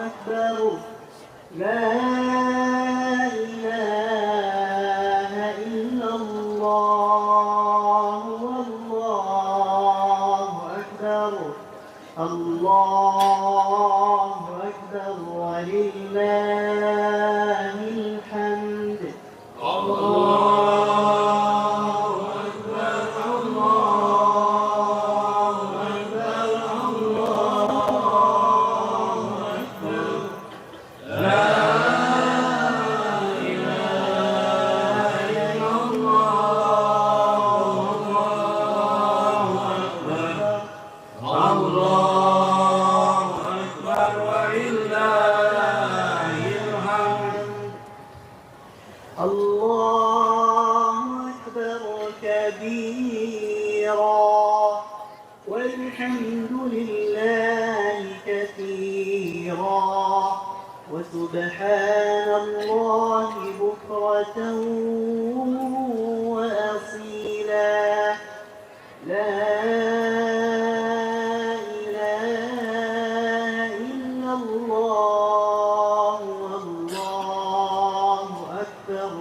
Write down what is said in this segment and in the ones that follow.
أكبر لا إله إلا الله والله أكبر الله أكبر ولله الحمد الله أكبر كبيرا والحمد لله كثيرا وسبحان الله بكرة وأصيلا لا إله إلا الله والله أكبر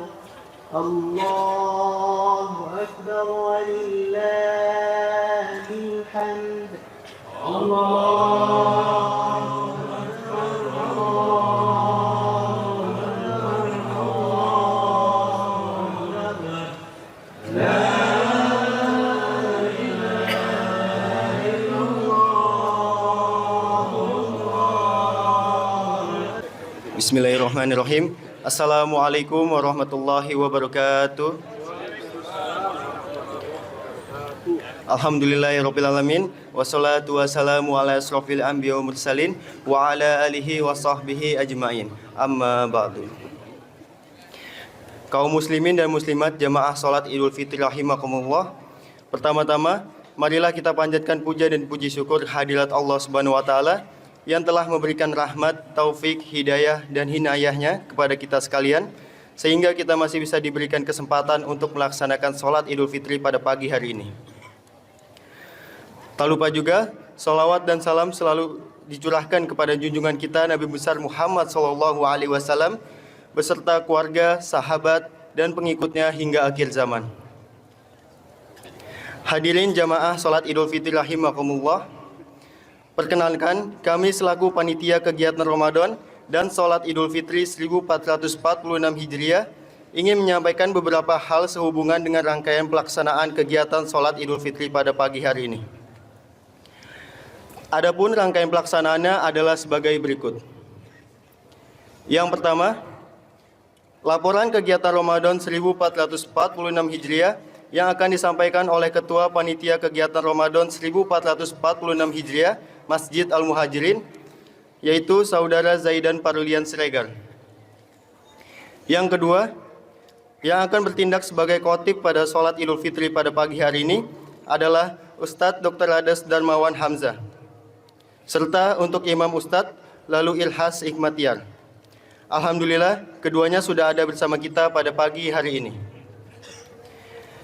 الله أكبر ولله الحمد Bismillahirrahmanirrahim. Assalamualaikum warahmatullahi wabarakatuh. Alhamdulillahirrabbilalamin. Wassalatu wassalamu ala asrofil anbiya wa mursalin wa ala alihi wa sahbihi ajma'in. Amma ba'du. Kaum muslimin dan muslimat jamaah salat Idul Fitri rahimakumullah. Pertama-tama, marilah kita panjatkan puja dan puji syukur hadirat Allah Subhanahu wa taala yang telah memberikan rahmat, taufik, hidayah, dan hinayahnya kepada kita sekalian, sehingga kita masih bisa diberikan kesempatan untuk melaksanakan sholat Idul Fitri pada pagi hari ini. Tak lupa juga, sholawat dan salam selalu dicurahkan kepada junjungan kita Nabi besar Muhammad SAW, beserta keluarga, sahabat, dan pengikutnya hingga akhir zaman. Hadirin jamaah sholat Idul Fitri rahimakumullah. Perkenalkan, kami selaku panitia kegiatan Ramadan dan sholat Idul Fitri 1446 Hijriah ingin menyampaikan beberapa hal sehubungan dengan rangkaian pelaksanaan kegiatan sholat Idul Fitri pada pagi hari ini. Adapun rangkaian pelaksanaannya adalah sebagai berikut. Yang pertama, laporan kegiatan Ramadan 1446 Hijriah yang akan disampaikan oleh Ketua Panitia Kegiatan Ramadan 1446 Hijriah Masjid Al-Muhajirin, yaitu Saudara Zaidan Parulian Siregar. Yang kedua, yang akan bertindak sebagai khotib pada sholat Idul Fitri pada pagi hari ini adalah Ustadz Dr. Rades Darmawan Hamzah, serta untuk Imam Ustadz lalu Ilhas Hikmatiar. Alhamdulillah, keduanya sudah ada bersama kita pada pagi hari ini.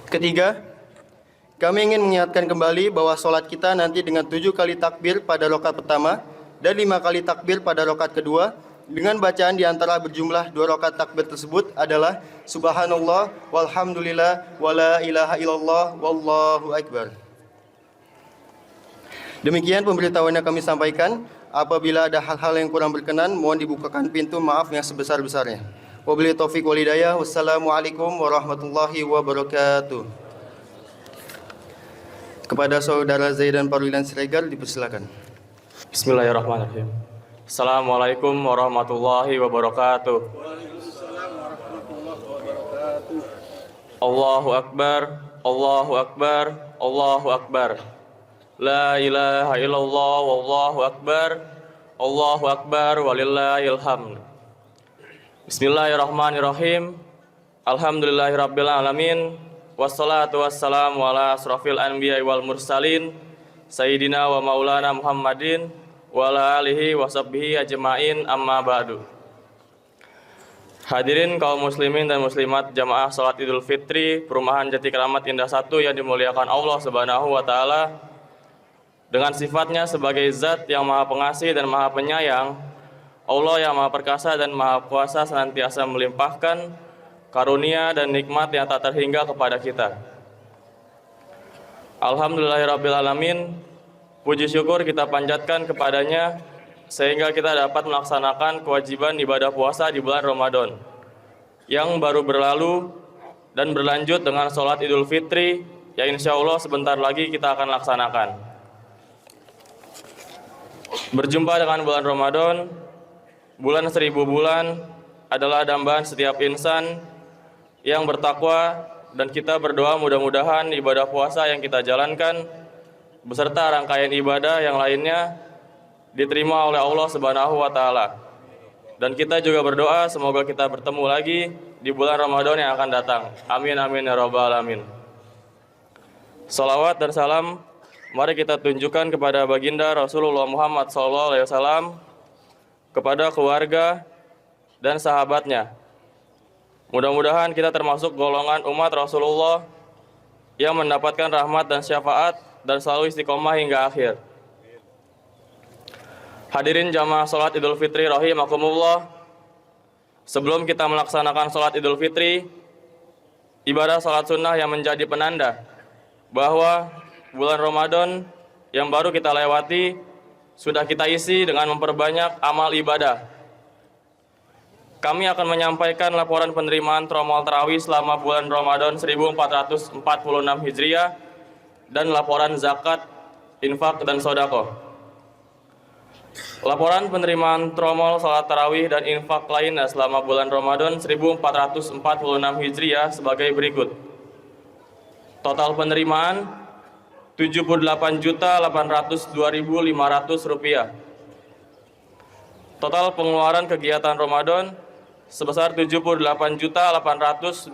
Ketiga, kami ingin mengingatkan kembali bahwa sholat kita nanti dengan 7 kali takbir pada rakaat pertama dan 5 kali takbir pada rakaat kedua, dengan bacaan di antara berjumlah 2 rakaat takbir tersebut adalah Subhanallah walhamdulillah wala ilaha illallah wallahu akbar. Demikian pemberitahuan yang kami sampaikan. Apabila ada hal-hal yang kurang berkenan, mohon dibukakan pintu maaf yang sebesar-besarnya. Wabillahi taufiq wal hidayah. Wassalamualaikum warahmatullahi wabarakatuh. Kepada Saudara Zaidan Parulian Siregar dipersilakan. Bismillahirrahmanirrahim. Assalamualaikum warahmatullahi wabarakatuh. Allahu Akbar, Allahu Akbar, Allahu Akbar. La ilaha illallah, wallahu akbar, Allahu akbar, walillahil hamd. Bismillahirrahmanirrahim. Alhamdulillahirabbil alamin. Wassalatu wassalamu ala asrofil anbiya wal mursalin Sayyidina wa maulana Muhammadin wa ala alihi wa sahbihi ajma'in, amma ba'du. Hadirin kaum muslimin dan muslimat jamaah salat Idul Fitri Perumahan Jati Keramat Indah 1 yang dimuliakan Allah Subhanahu wa taala. Dengan sifatnya sebagai zat yang maha pengasih dan maha penyayang, Allah yang Maha Perkasa dan Maha Kuasa senantiasa melimpahkan karunia dan nikmat yang tak terhingga kepada kita. Alhamdulillahirrabbilalamin, puji syukur kita panjatkan kepadanya sehingga kita dapat melaksanakan kewajiban ibadah puasa di bulan Ramadan yang baru berlalu dan berlanjut dengan sholat Idul Fitri yang insya Allah sebentar lagi kita akan laksanakan. Berjumpa dengan bulan Ramadan, bulan 1000 bulan adalah dambaan setiap insan yang bertakwa, dan kita berdoa mudah-mudahan ibadah puasa yang kita jalankan beserta rangkaian ibadah yang lainnya diterima oleh Allah Subhanahu wa taala. Dan kita juga berdoa semoga kita bertemu lagi di bulan Ramadan yang akan datang. Amin amin ya rabbal alamin. Salawat dan salam mari kita tunjukkan kepada baginda Rasulullah Muhammad SAW, kepada keluarga dan sahabatnya. Mudah-mudahan kita termasuk golongan umat Rasulullah yang mendapatkan rahmat dan syafaat dan selalu istiqomah hingga akhir. Hadirin jamaah sholat Idul Fitri rahimakumullah. Sebelum kita melaksanakan sholat Idul Fitri, ibadah sholat sunnah yang menjadi penanda bahwa bulan Ramadan yang baru kita lewati sudah kita isi dengan memperbanyak amal ibadah. Kami akan menyampaikan laporan penerimaan tromol tarawih selama bulan Ramadan 1446 Hijriah dan laporan zakat, infak, dan sodako. Laporan penerimaan tromol salat tarawih dan infak lainnya selama bulan Ramadan 1446 Hijriah sebagai berikut. Total penerimaan Rp78.802.500. Total pengeluaran kegiatan Ramadan sebesar Rp78.802.500.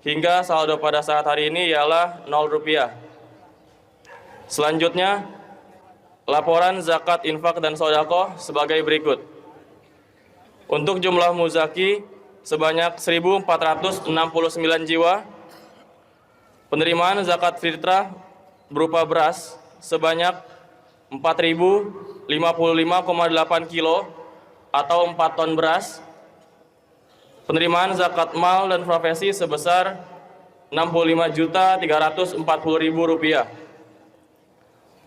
Hingga saldo pada saat hari ini ialah Rp0. Selanjutnya, laporan zakat, infak, dan sodako sebagai berikut. Untuk jumlah muzaki sebanyak 1.469 jiwa. Penerimaan zakat fitrah berupa beras sebanyak 4.055,8 kilo atau 4 ton beras. Penerimaan zakat mal dan profesi sebesar Rp65.340.000.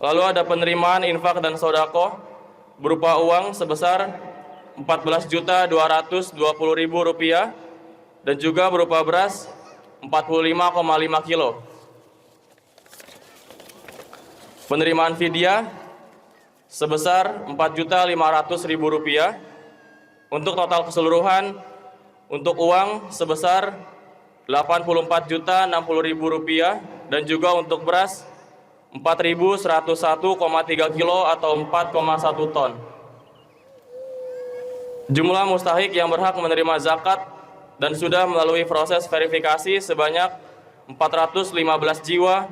Lalu ada penerimaan infak dan sodako berupa uang sebesar Rp14.220.000 dan juga berupa beras 45,5 kilo. Penerimaan fidyah sebesar Rp4.500.000. Untuk total keseluruhan, untuk uang sebesar Rp84.060.000 dan juga untuk beras 4.101,3 kilo atau 4,1 ton. Jumlah mustahik yang berhak menerima zakat dan sudah melalui proses verifikasi sebanyak 415 jiwa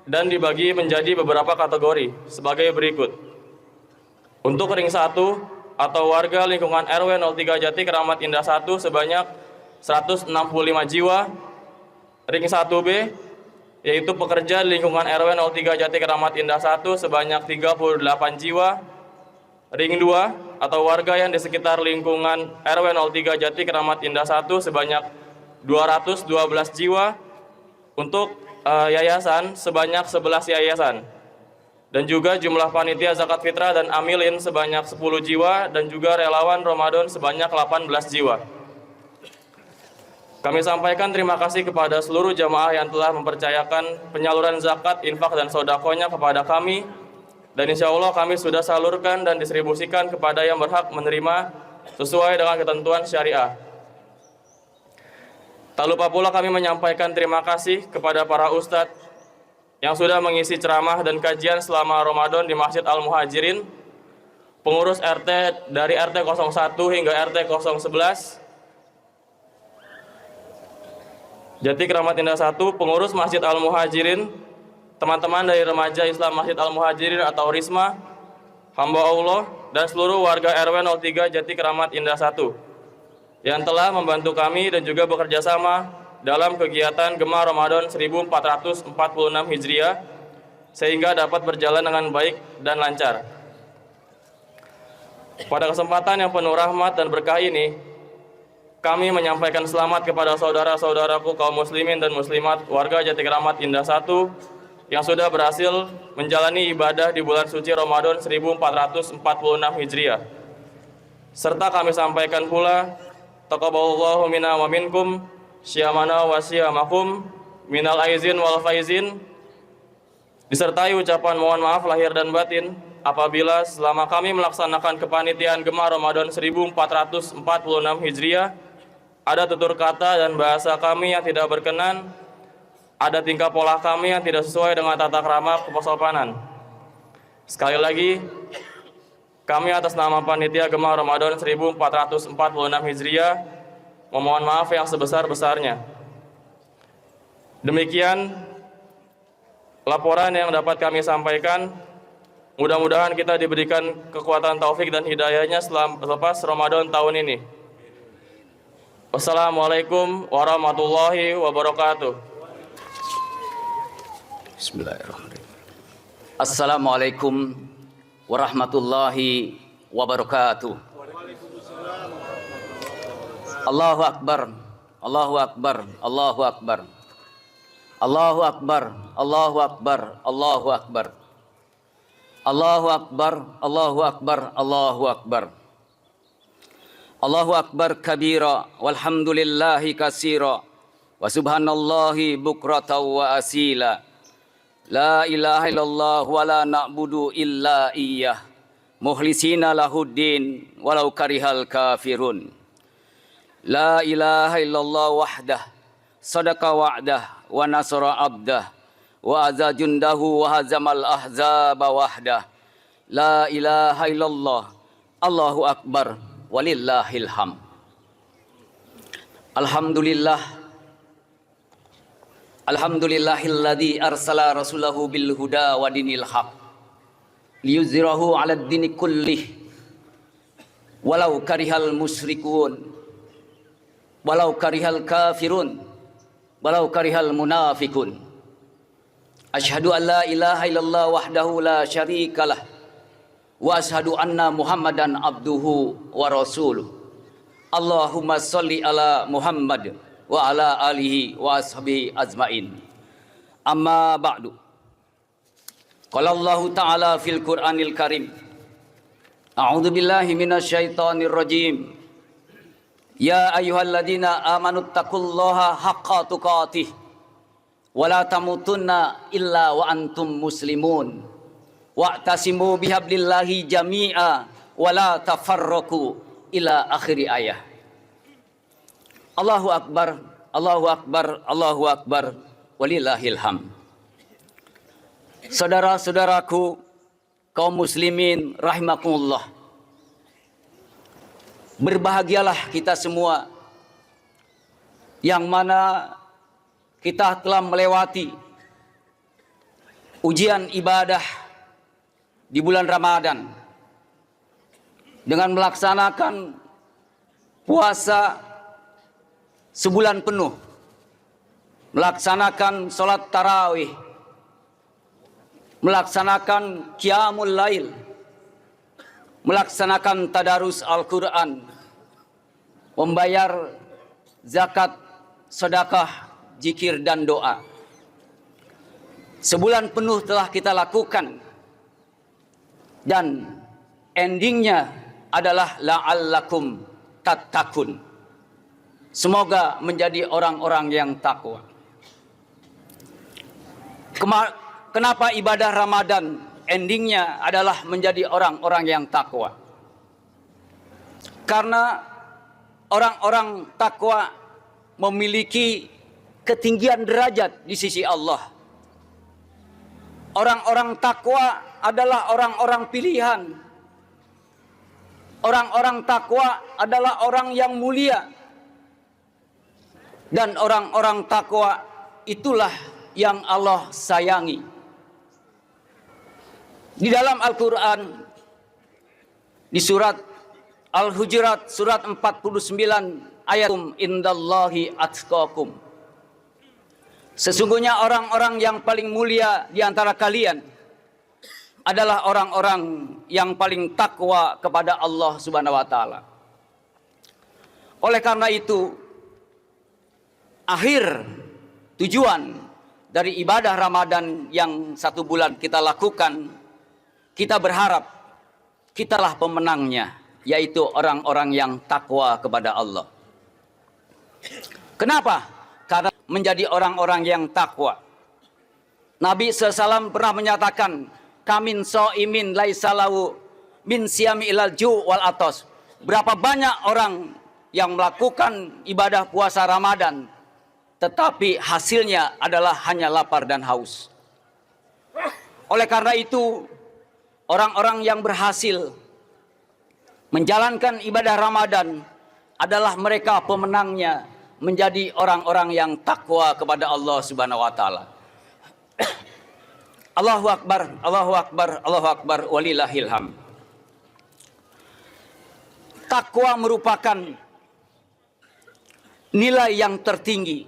dan dibagi menjadi beberapa kategori sebagai berikut. Untuk ring 1 atau warga lingkungan RW 03 Jati Keramat Indah 1 sebanyak 165 jiwa. Ring 1B yaitu pekerja di lingkungan RW 03 Jati Keramat Indah 1 sebanyak 38 jiwa. Ring 2 atau warga yang di sekitar lingkungan RW 03 Jati Keramat Indah 1 sebanyak 212 jiwa. Untuk yayasan sebanyak 11 yayasan. Dan juga jumlah panitia zakat fitrah dan amilin sebanyak 10 jiwa dan juga relawan Ramadan sebanyak 18 jiwa. Kami sampaikan terima kasih kepada seluruh jamaah yang telah mempercayakan penyaluran zakat, infak, dan sodakonya kepada kami. Dan insya Allah kami sudah salurkan dan distribusikan kepada yang berhak menerima sesuai dengan ketentuan syariah. Tak lupa pula kami menyampaikan terima kasih kepada para ustadz yang sudah mengisi ceramah dan kajian selama Ramadan di Masjid Al-Muhajirin, pengurus RT dari RT 01 hingga RT 011, Jati Keramat Indah 1, pengurus Masjid Al-Muhajirin, teman-teman dari Remaja Islam Masjid Al-Muhajirin atau Risma, hamba Allah, dan seluruh warga RW 03 Jati Keramat Indah 1 yang telah membantu kami dan juga bekerja sama dalam kegiatan Gema Ramadan 1446 Hijriah sehingga dapat berjalan dengan baik dan lancar. Pada kesempatan yang penuh rahmat dan berkah ini, kami menyampaikan selamat kepada saudara-saudaraku kaum muslimin dan muslimat warga Jatikramat Indah 1 yang sudah berhasil menjalani ibadah di bulan suci Ramadan 1446 Hijriah. Serta kami sampaikan pula taqabbalallahu minna wa minkum syiyamana wa syiyamakum minal aizin wal faizin, disertai ucapan mohon maaf lahir dan batin apabila selama kami melaksanakan kepanitiaan Gemah Ramadan 1446 Hijriah ada tutur kata dan bahasa kami yang tidak berkenan, ada tingkah pola kami yang tidak sesuai dengan tata krama kesopanan. Sekali lagi, kami atas nama Panitia Gemah Ramadan 1446 Hijriah memohon maaf yang sebesar-besarnya. Demikian laporan yang dapat kami sampaikan. Mudah-mudahan kita diberikan kekuatan taufik dan hidayahnya selepas Ramadan tahun ini. Wassalamualaikum warahmatullahi wabarakatuh. Bismillahirrahmanirrahim. Assalamualaikum warahmatullahi wabarakatuh. Allahu Akbar, Allahu Akbar, Allahu Akbar. Allahu Akbar, Allahu Akbar, Allahu Akbar. Allahu Akbar, Allahu Akbar, Allahu Akbar. Allahu Akbar kabira, walhamdulillahi kasira, wa subhanallahi bukratan wa asila. La ilaha illallah wa la na'budu illa iyyah, mukhlisina lahuddin walau karihal kafirun. La ilaha illallah wahdah, sadaqa wa'dah wa nasara abdah, wa azza jundahu wa hazamal ahzaba wahdah. La ilaha illallah, Allahu akbar, walillahil hamd. Alhamdulillah, alhamdulillahilladzi arsala rasulahu bil huda wa dinil haq liyuzhirahu 'alad dini kullih walau karihal musyrikun walau karihal kafirun walau karihal munafikun. Asyhadu an la ilaha illallah wahdahu la syarikalah wa asyhadu anna Muhammadan abduhu wa rasuluh. Allahumma sholli ala Muhammad wa ala alihi wa ashabihi ajmain. Amma ba'du. Qala Allah Ta'ala fil Qur'anil Karim. A'udzu billahi minasyaitonir rajim. Ya ayyuhalladzina amanu taqullaha haqqa tuqatih wa la tamutunna illa wa antum muslimun. Wa'tasimu bihablillahi jami'a wa la tafarraqu ila akhiri ayah. Allahu Akbar, Allahu Akbar, Allahu Akbar, walillahil hamd. Saudara-saudaraku kaum muslimin rahimakumullah, berbahagialah kita semua yang mana kita telah melewati ujian ibadah di bulan Ramadan dengan melaksanakan puasa sebulan penuh, melaksanakan sholat tarawih, melaksanakan qiyamul lail, melaksanakan tadarus Al-Quran, membayar zakat, sedekah, zikir dan doa. Sebulan penuh telah kita lakukan dan endingnya adalah la'allakum tattaqun. Semoga menjadi orang-orang yang takwa. Kenapa ibadah Ramadan endingnya adalah menjadi orang-orang yang takwa? Karena orang-orang takwa memiliki ketinggian derajat di sisi Allah. Orang-orang takwa adalah orang-orang pilihan. Orang-orang takwa adalah orang yang mulia. Dan orang-orang takwa itulah yang Allah sayangi. Di dalam Al-Quran, di surat Al-Hujurat, surat 49, ayat indallahi atqakum. Sesungguhnya orang-orang yang paling mulia di antara kalian adalah orang-orang yang paling takwa kepada Allah Subhanahu wa taala. Oleh karena itu, akhir tujuan dari ibadah Ramadan yang 1 bulan kita lakukan, kita berharap kitalah pemenangnya, yaitu orang-orang yang takwa kepada Allah. Kenapa? Karena menjadi orang-orang yang takwa. Nabi SAW pernah menyatakan, kamin so'imin laisalahu min siyami ilal ju' wal atos. Berapa banyak orang yang melakukan ibadah puasa Ramadan, tetapi hasilnya adalah hanya lapar dan haus. Oleh karena itu, orang-orang yang berhasil menjalankan ibadah Ramadan adalah mereka pemenangnya, menjadi orang-orang yang takwa kepada Allah Subhanahu wa taala. Allahu akbar, Allahu akbar, Allahu akbar, walillahil hamd. Takwa merupakan nilai yang tertinggi.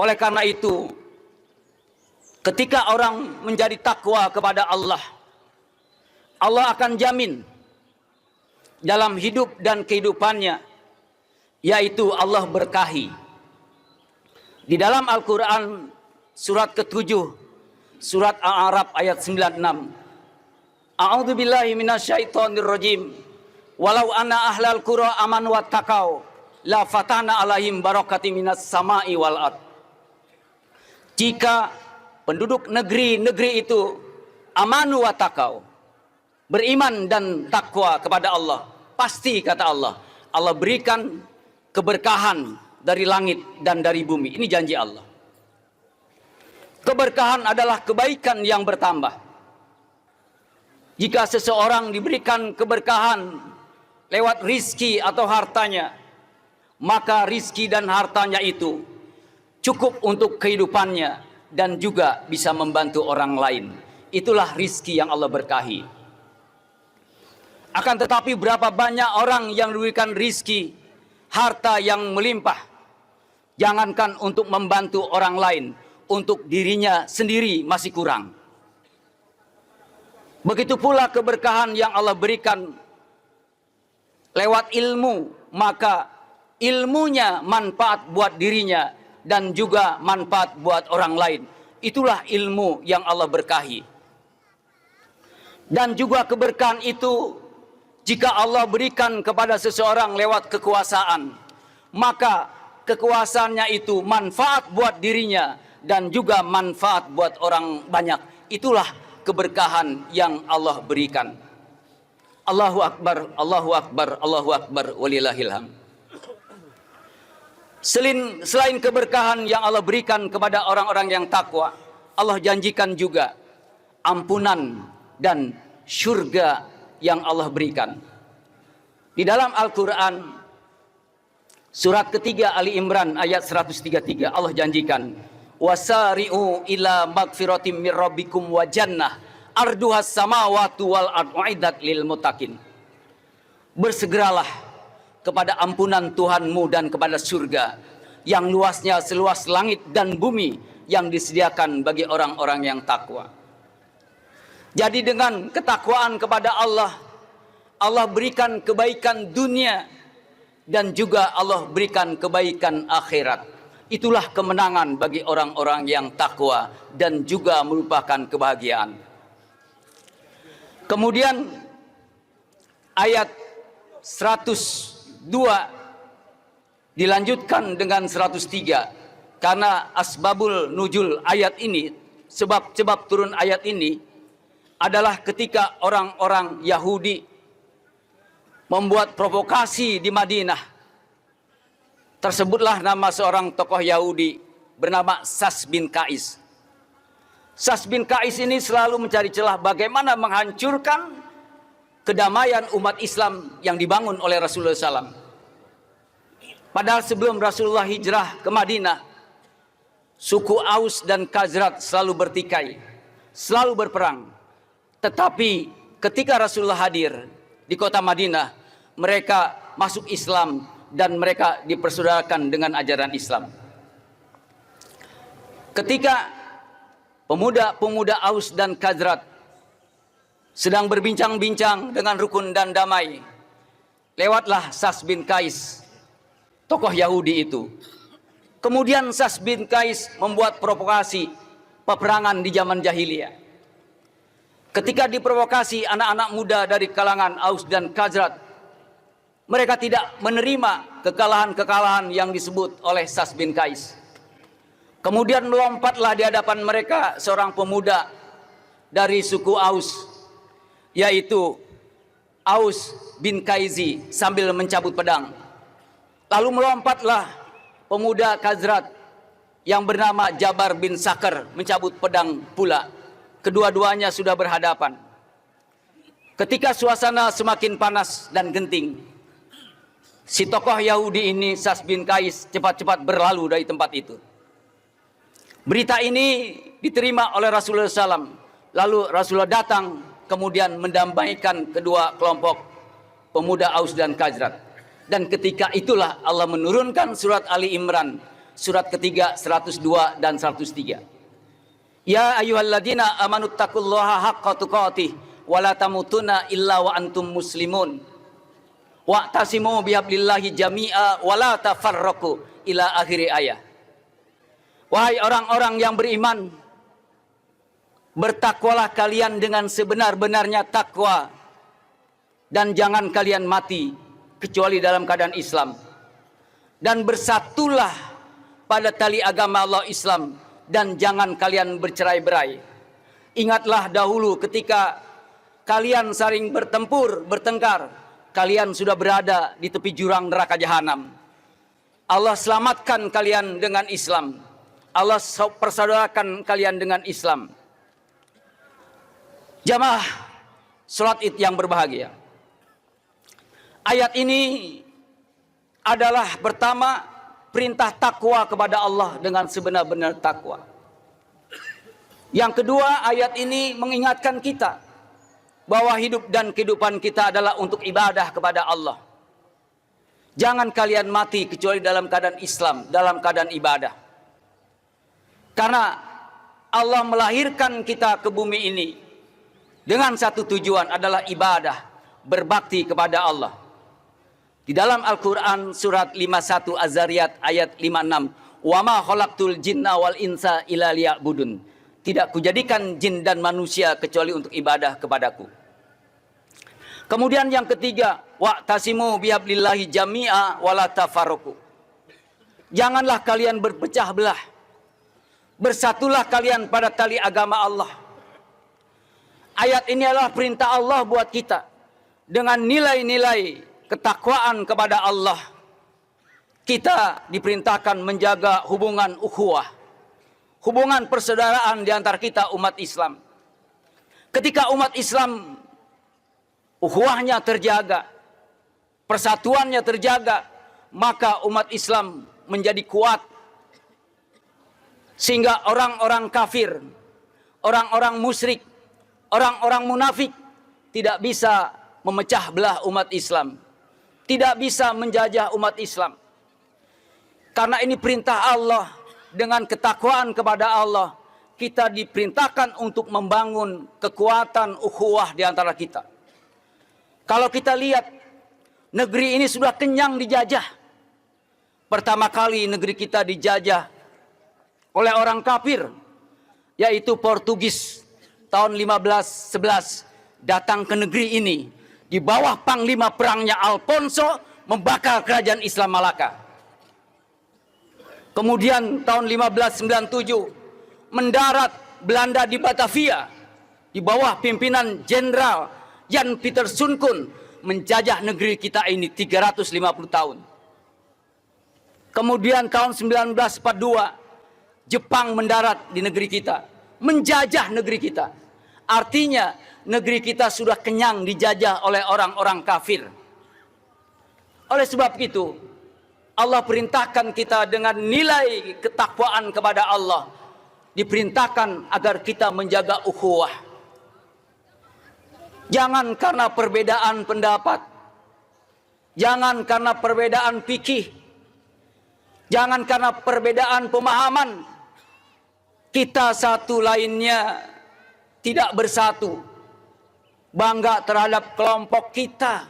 Oleh karena itu, ketika orang menjadi takwa kepada Allah, Allah akan jamin dalam hidup dan kehidupannya, yaitu Allah berkahi. Di dalam Al-Quran surat ke-7, surat Al-A'raf ayat 96. A'udzu billahi minasyaitonir rajim. Walau anna ahlal qura amanu wattaqau la fatana alaihim barakatim minas sama'i wal ard. Jika penduduk negeri-negeri itu amanu wattaqau, beriman dan takwa kepada Allah, pasti kata Allah, Allah berikan keberkahan dari langit dan dari bumi. Ini janji Allah. Keberkahan adalah kebaikan yang bertambah. Jika seseorang diberikan keberkahan lewat rizki atau hartanya, maka rizki dan hartanya itu cukup untuk kehidupannya dan juga bisa membantu orang lain. Itulah rizki yang Allah berkahi. Akan tetapi berapa banyak orang yang diberikan rizki, harta yang melimpah, jangankan untuk membantu orang lain, untuk dirinya sendiri masih kurang. Begitu pula keberkahan yang Allah berikan lewat ilmu, maka ilmunya manfaat buat dirinya dan juga manfaat buat orang lain. Itulah ilmu yang Allah berkahi. Dan juga keberkahan itu, jika Allah berikan kepada seseorang lewat kekuasaan, maka kekuasaannya itu manfaat buat dirinya dan juga manfaat buat orang banyak.Itulah keberkahan yang Allah berikan. Allahu akbar, Allahu akbar, Allahu akbar, walillahil hamd. Selain keberkahan yang Allah berikan kepada orang-orang yang takwa, Allah janjikan juga ampunan dan surga yang Allah berikan. Di dalam Al-Quran surat ketiga Ali Imran ayat 133, Allah janjikan, wasari'u ila magfiratim mir rabbikum wa jannah arduhas samawati wal ard uiddat lil muttaqin. Bersegeralah kepada ampunan Tuhanmu dan kepada surga yang luasnya seluas langit dan bumi yang disediakan bagi orang-orang yang takwa. Jadi dengan ketakwaan kepada Allah, Allah berikan kebaikan dunia dan juga Allah berikan kebaikan akhirat. Itulah kemenangan bagi orang-orang yang takwa dan juga merupakan kebahagiaan. Kemudian ayat 102 dilanjutkan dengan 103, karena asbabul nuzul ayat ini, sebab turun ayat ini adalah ketika orang-orang Yahudi membuat provokasi di Madinah. Tersebutlah nama seorang tokoh Yahudi bernama Sas bin Kais. Sas bin Kais ini selalu mencari celah bagaimana menghancurkan kedamaian umat Islam yang dibangun oleh Rasulullah SAW. Padahal sebelum Rasulullah hijrah ke Madinah, suku Aus dan Khazraj selalu bertikai, selalu berperang. Tetapi ketika Rasulullah hadir di kota Madinah, mereka masuk Islam dan mereka dipersaudarakan dengan ajaran Islam. Ketika pemuda-pemuda Aus dan Khazraj sedang berbincang-bincang dengan rukun dan damai. Lewatlah Sas bin Qais, tokoh Yahudi itu. Kemudian Sas bin Qais membuat provokasi peperangan di zaman jahiliyah. Ketika diprovokasi anak-anak muda dari kalangan Aus dan Khazraj, mereka tidak menerima kekalahan-kekalahan yang disebut oleh Sas bin Qais. Kemudian melompatlah di hadapan mereka seorang pemuda dari suku Aus, yaitu Aus bin Qaizi, sambil mencabut pedang. Lalu melompatlah pemuda Khazraj yang bernama Jabar bin Sakar mencabut pedang pula. Kedua-duanya sudah berhadapan. Ketika suasana semakin panas dan genting, si tokoh Yahudi ini, Sas bin Qais, cepat-cepat berlalu dari tempat itu. Berita ini diterima oleh Rasulullah SAW. Lalu Rasulullah datang, kemudian mendamaikan kedua kelompok pemuda Aus dan Khazraj. Dan ketika itulah Allah menurunkan surat Ali Imran, surat ketiga 102 dan 103. Ya ayyuhalladzina amanuttaqullaha haqqa tuqatih wa la tamutunna illa wa antum muslimun. Wa'tasimu bihablillahi jami'a wa la tafarraqu ila akhir ayat. Wahai orang-orang yang beriman, bertakwalah kalian dengan sebenar-benarnya takwa, dan jangan kalian mati kecuali dalam keadaan Islam. Dan bersatulah pada tali agama Allah Islam, dan jangan kalian bercerai-berai. Ingatlah dahulu ketika kalian saling bertempur, bertengkar, kalian sudah berada di tepi jurang neraka jahanam. Allah selamatkan kalian dengan Islam. Allah persaudarakan kalian dengan Islam. Jamaah salat Id yang berbahagia. Ayat ini adalah pertama perintah takwa kepada Allah dengan sebenar-benar takwa. Yang kedua, ayat ini mengingatkan kita bahwa hidup dan kehidupan kita adalah untuk ibadah kepada Allah. Jangan kalian mati kecuali dalam keadaan Islam, dalam keadaan ibadah. Karena Allah melahirkan kita ke bumi ini dengan satu tujuan, adalah ibadah, berbakti kepada Allah. Di dalam Al-Quran surat 51 Az-Zariyat ayat 56, wa ma khalaqtul jinna wal insa illa liya'budun. Tidak kujadikan jin dan manusia kecuali untuk ibadah kepadaku. Kemudian yang ketiga, wa'tasimu bihablillahi jami'a wa la tafarraqu. Janganlah kalian berpecah belah. Bersatulah kalian pada tali agama Allah. Ayat ini adalah perintah Allah buat kita. Dengan nilai-nilai ketakwaan kepada Allah, kita diperintahkan menjaga hubungan ukhuwah, hubungan persaudaraan di antara kita umat Islam. Ketika umat Islam ukhuwahnya terjaga, persatuannya terjaga, maka umat Islam menjadi kuat. Sehingga orang-orang kafir, orang-orang musyrik, orang-orang munafik tidak bisa memecah belah umat Islam, tidak bisa menjajah umat Islam. Karena ini perintah Allah, dengan ketakwaan kepada Allah, kita diperintahkan untuk membangun kekuatan ukhuwah di antara kita. Kalau kita lihat, negeri ini sudah kenyang dijajah. Pertama kali negeri kita dijajah oleh orang kafir, yaitu Portugis, tahun 1511 datang ke negeri ini di bawah panglima perangnya Alfonso, membakar kerajaan Islam Malaka. Kemudian tahun 1597 mendarat Belanda di Batavia di bawah pimpinan Jenderal Jan Pieter Soenkun, menjajah negeri kita ini 350 tahun. Kemudian tahun 1942 Jepang mendarat di negeri kita, menjajah negeri kita. Artinya negeri kita sudah kenyang dijajah oleh orang-orang kafir. Oleh sebab itu, Allah perintahkan kita dengan nilai ketakwaan kepada Allah, diperintahkan agar kita menjaga ukhuwah. Jangan karena perbedaan pendapat, jangan karena perbedaan fikih, jangan karena perbedaan pemahaman, kita satu lainnya tidak bersatu. Bangga terhadap kelompok kita,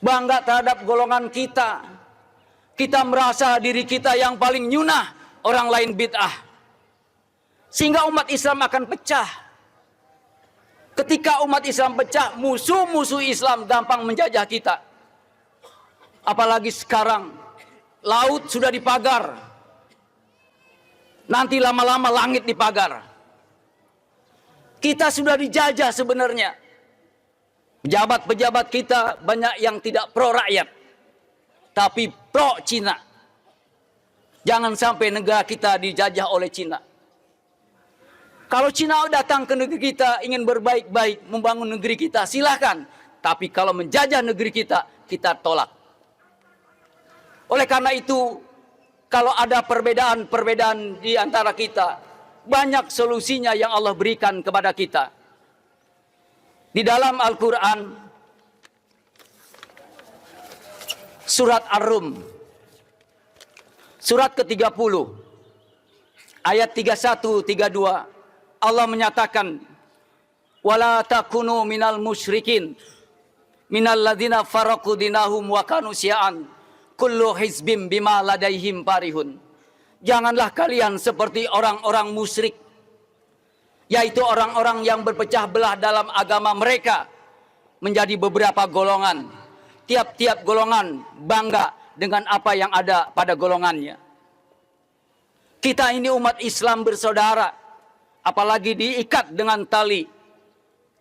bangga terhadap golongan kita. Kita merasa diri kita yang paling nyunah, orang lain bid'ah. Sehingga umat Islam akan pecah. Ketika umat Islam pecah, musuh-musuh Islam gampang menjajah kita. Apalagi sekarang, laut sudah dipagar. Nanti lama-lama langit dipagar. Kita sudah dijajah sebenarnya. Pejabat-pejabat kita banyak yang tidak pro rakyat, tapi pro Cina. Jangan sampai negara kita dijajah oleh Cina. Kalau Cina datang ke negeri kita ingin berbaik-baik, membangun negeri kita, silahkan. Tapi kalau menjajah negeri kita, kita tolak. Oleh karena itu, kalau ada perbedaan-perbedaan di antara kita, banyak solusinya yang Allah berikan kepada kita. Di dalam Al-Quran, surat Ar-Rum, surat ke-30, ayat 31-32, Allah menyatakan, "Wala takunu minal musyrikin, minal ladzina faraqu dinahum wa kanu syi'an, kullu hizbim bima ladaihim farihun." Janganlah kalian seperti orang-orang musyrik, yaitu orang-orang yang berpecah belah dalam agama mereka menjadi beberapa golongan. Tiap-tiap golongan bangga dengan apa yang ada pada golongannya. Kita ini umat Islam bersaudara, apalagi diikat dengan tali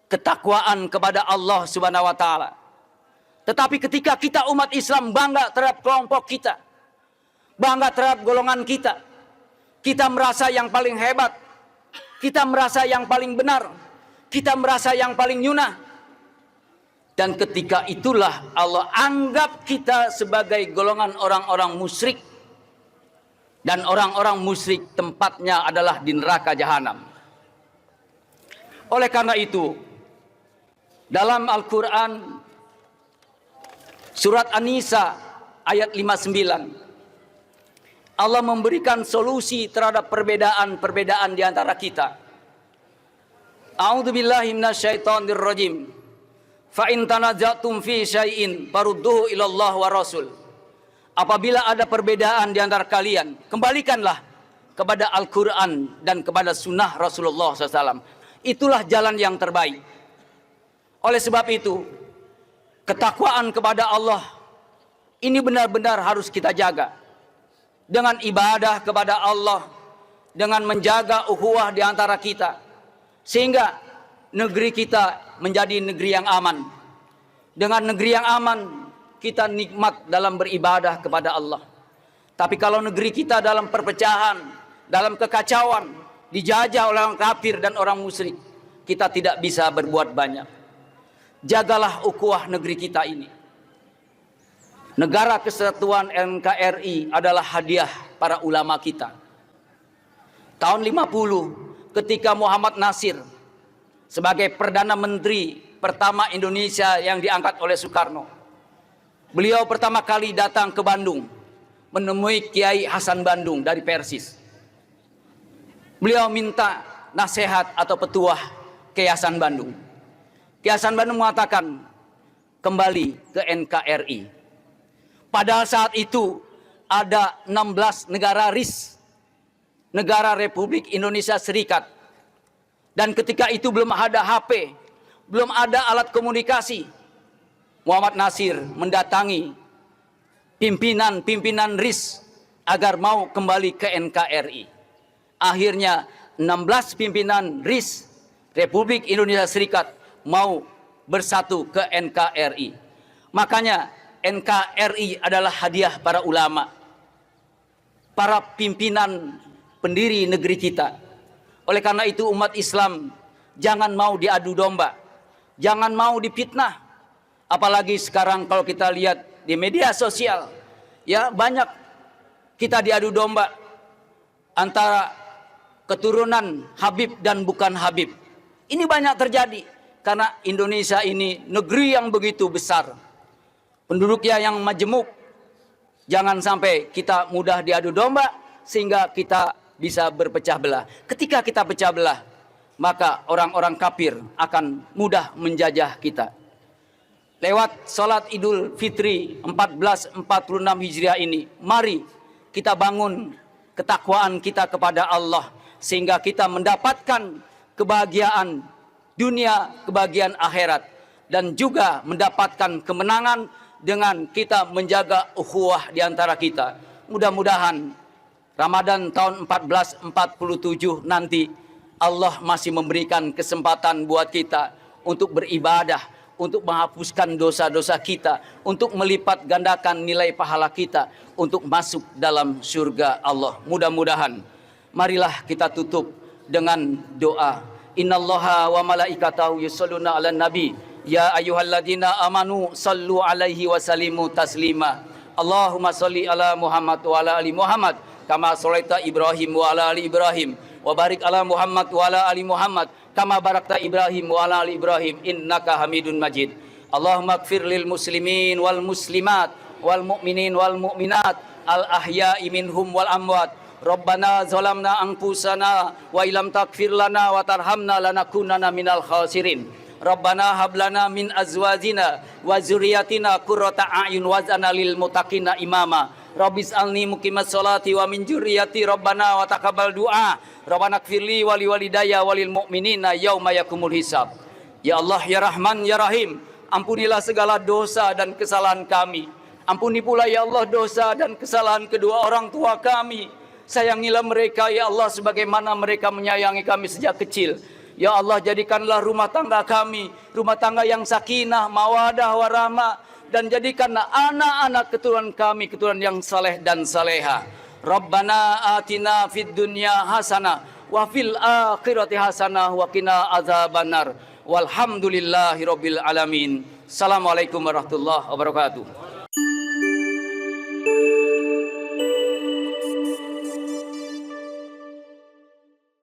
ketakwaan kepada Allah Subhanahu wa taala. Tetapi ketika kita umat Islam bangga terhadap kelompok kita, bangga terhadap golongan kita, kita merasa yang paling hebat, kita merasa yang paling benar, kita merasa yang paling nyunah. Dan ketika itulah Allah anggap kita sebagai golongan orang-orang musyrik. Dan orang-orang musyrik tempatnya adalah di neraka jahanam. Oleh karena itu, dalam Al-Quran, surat An-Nisa ayat 59, Allah memberikan solusi terhadap perbedaan-perbedaan di antara kita. A'udzubillahi minasyaitonirrajim. Fa in tanaza'tum fi syai'in farudduhu ilallah wa rasul. Apabila ada perbedaan di antara kalian, kembalikanlah kepada Al-Quran dan kepada sunnah Rasulullah SAW. Itulah jalan yang terbaik. Oleh sebab itu, ketakwaan kepada Allah ini benar-benar harus kita jaga. Dengan ibadah kepada Allah, dengan menjaga ukhuwah di antara kita, sehingga negeri kita menjadi negeri yang aman. Dengan negeri yang aman, kita nikmat dalam beribadah kepada Allah. Tapi kalau negeri kita dalam perpecahan, dalam kekacauan, dijajah oleh orang kafir dan orang musyrik, kita tidak bisa berbuat banyak. Jagalah ukhuwah negeri kita ini. Negara Kesatuan NKRI adalah hadiah para ulama kita. Tahun 50, ketika Muhammad Nasir sebagai Perdana Menteri pertama Indonesia yang diangkat oleh Soekarno, beliau pertama kali datang ke Bandung, menemui Kiai Hasan Bandung dari Persis. Beliau minta nasihat atau petuah Kiai Hasan Bandung. Kiai Hasan Bandung mengatakan, kembali ke NKRI. Padahal saat itu ada 16 negara RIS, Negara Republik Indonesia Serikat. Dan ketika itu belum ada HP, belum ada alat komunikasi. Muhammad Nasir mendatangi pimpinan-pimpinan RIS agar mau kembali ke NKRI. Akhirnya 16 pimpinan RIS Republik Indonesia Serikat mau bersatu ke NKRI. Makanya NKRI adalah hadiah para ulama, para pimpinan pendiri negeri kita. Oleh karena itu umat Islam jangan mau diadu domba, jangan mau difitnah. Apalagi sekarang kalau kita lihat di media sosial, ya banyak kita diadu domba antara keturunan Habib dan bukan Habib. Ini banyak terjadi karena Indonesia ini negeri yang begitu besar, penduduknya yang majemuk. Jangan sampai kita mudah diadu domba sehingga kita bisa berpecah belah. Ketika kita pecah belah, maka orang-orang kafir akan mudah menjajah kita. Lewat salat Idul Fitri 1446 Hijriah ini, mari kita bangun ketakwaan kita kepada Allah sehingga kita mendapatkan kebahagiaan dunia, kebahagiaan akhirat, dan juga mendapatkan kemenangan dengan kita menjaga ukhuwah di antara kita. Mudah-mudahan Ramadan tahun 1447 nanti Allah masih memberikan kesempatan buat kita untuk beribadah, untuk menghapuskan dosa-dosa kita, untuk melipat gandakan nilai pahala kita, untuk masuk dalam surga Allah. Mudah-mudahan. Marilah kita tutup dengan doa. Innallaha wa malaikatahu yusholluna 'alan nabi. Ya ayyuhalladzina amanu sallu alaihi wa sallimu taslima. Allahumma sholli ala Muhammad wa ala ali Muhammad kama sholaita Ibrahim wa ala ali Ibrahim wa barik ala Muhammad wa ala ali Muhammad kama barakta Ibrahim wa ala ali Ibrahim innaka Hamidun Majid. Allahumma ighfir lil muslimin wal muslimat wal mu'minin wal mu'minat al ahya'i minhum wal amwat. Rabbana zalamna anfusana wa illam taghfir lana wa tarhamna lanakunanna minal khasirin. Rabbana hablana min azwajina wa zurriyatina qurrata a'yun waz'alna lil muttaqina imama. Rabbis alni muqimat sholati wa min dzurriyyati Rabbana wa taqabbal du'a. Rabbana ighfirli wa liwalidayya walil mu'minina yauma yakumul hisab. Ya Allah, ya Rahman, ya Rahim, ampunilah segala dosa dan kesalahan kami. Ampuni pula ya Allah dosa dan kesalahan kedua orang tua kami. Sayangilah mereka ya Allah sebagaimana mereka menyayangi kami sejak kecil. Ya Allah, jadikanlah rumah tangga kami rumah tangga yang sakinah, mawadah, warahmah, dan jadikanlah anak-anak keturunan kami keturunan yang saleh dan saleha. Rabbana atina fid dunya hasanah wa fil akhirati hasanah wa qina azabannar. Walhamdulillahirabbil alamin. Assalamualaikum warahmatullahi wabarakatuh.